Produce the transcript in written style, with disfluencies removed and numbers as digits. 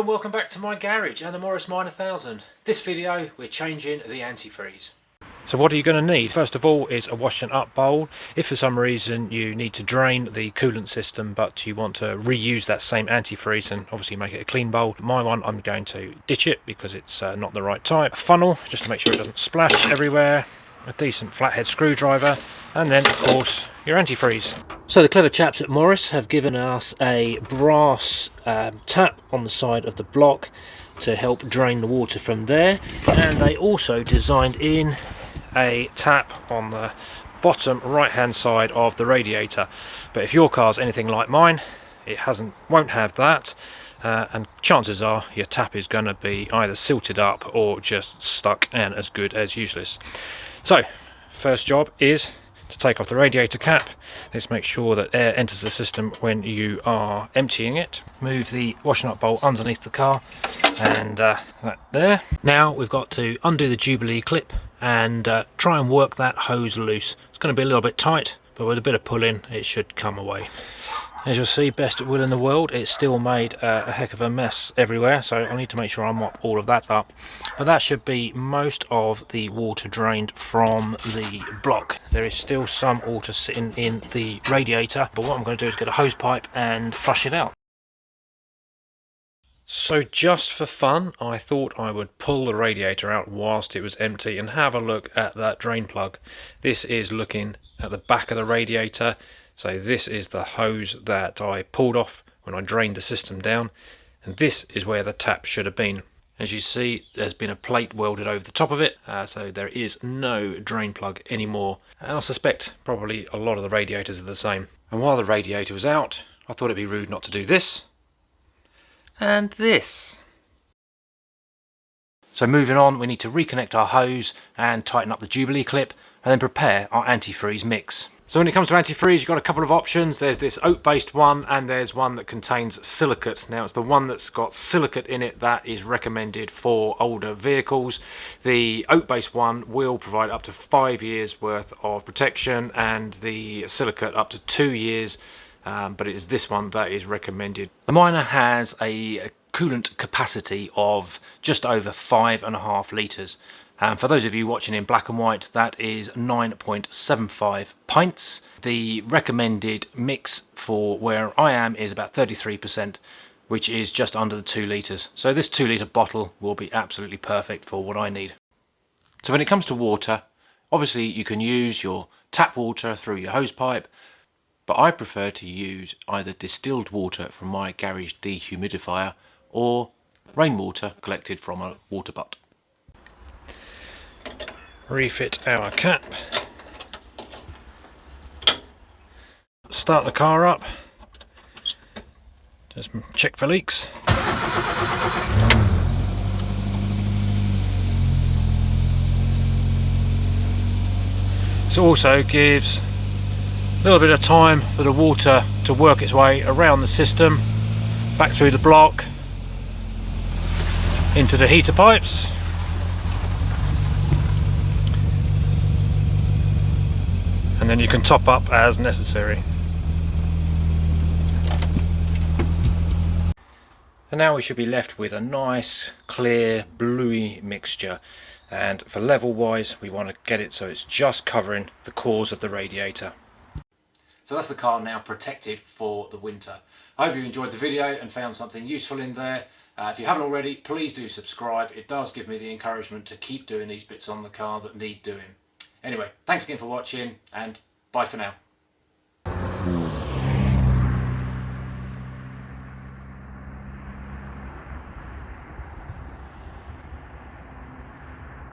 and welcome back to my garage and the Morris Minor 1000. This video we're changing the antifreeze. So what are you going to need? First of all is a washing up bowl. If for some reason you need to drain the coolant system but you want to reuse that same antifreeze and obviously make it a clean bowl, my one I'm going to ditch it because it's not the right type. A funnel just to make sure it doesn't splash everywhere. A decent flathead screwdriver, and then of course your antifreeze. So the clever chaps at Morris have given us a brass tap on the side of the block to help drain the water from there, and they also designed in a tap on the bottom right hand side of the radiator. But if your car's anything like mine, it won't have that. And chances are your tap is going to be either silted up or just stuck and as good as useless. So first job is to take off the radiator cap. Let's make sure that air enters the system when you are emptying it. Move the washing up bowl underneath the car, and that there. Now we've got to undo the Jubilee clip and try and work that hose loose. It's going to be a little bit tight, but with a bit of pulling it should come away. As you'll see, best will in the world, it's still made a heck of a mess everywhere, so I need to make sure I mop all of that up. But that should be most of the water drained from the block. There is still some water sitting in the radiator, but what I'm going to do is get a hose pipe and flush it out. So just for fun, I thought I would pull the radiator out whilst it was empty and have a look at that drain plug. This is looking at the back of the radiator. So this is the hose that I pulled off when I drained the system down, and this is where the tap should have been. As you see, there's been a plate welded over the top of it, so there is no drain plug anymore, and I suspect probably a lot of the radiators are the same. And while the radiator was out, I thought it'd be rude not to do this and this. So moving on, we need to reconnect our hose and tighten up the Jubilee clip and then prepare our antifreeze mix. So when it comes to antifreeze, you've got a couple of options. There's this oat-based one, and there's one that contains silicate. Now, it's the one that's got silicate in it that is recommended for older vehicles. The oat-based one will provide up to 5 years worth of protection, and the silicate up to 2 years, but it is this one that is recommended. The Minor has a coolant capacity of just over 5.5 litres. For those of you watching in black and white, that is 9.75 pints. The recommended mix for where I am is about 33%, which is just under the 2 litres. So this 2 litre bottle will be absolutely perfect for what I need. So when it comes to water, obviously you can use your tap water through your hose pipe, but I prefer to use either distilled water from my garage dehumidifier or rainwater collected from a water butt. Refit our cap, start the car up, just check for leaks. This also gives a little bit of time for the water to work its way around the system, back through the block, into the heater pipes. And then you can top up as necessary. And now we should be left with a nice, clear, bluey mixture. And for level wise, we want to get it so it's just covering the cores of the radiator. So that's the car now protected for the winter. I hope you enjoyed the video and found something useful in there. If you haven't already, please do subscribe. It does give me the encouragement to keep doing these bits on the car that need doing. Anyway, thanks again for watching, and bye for now.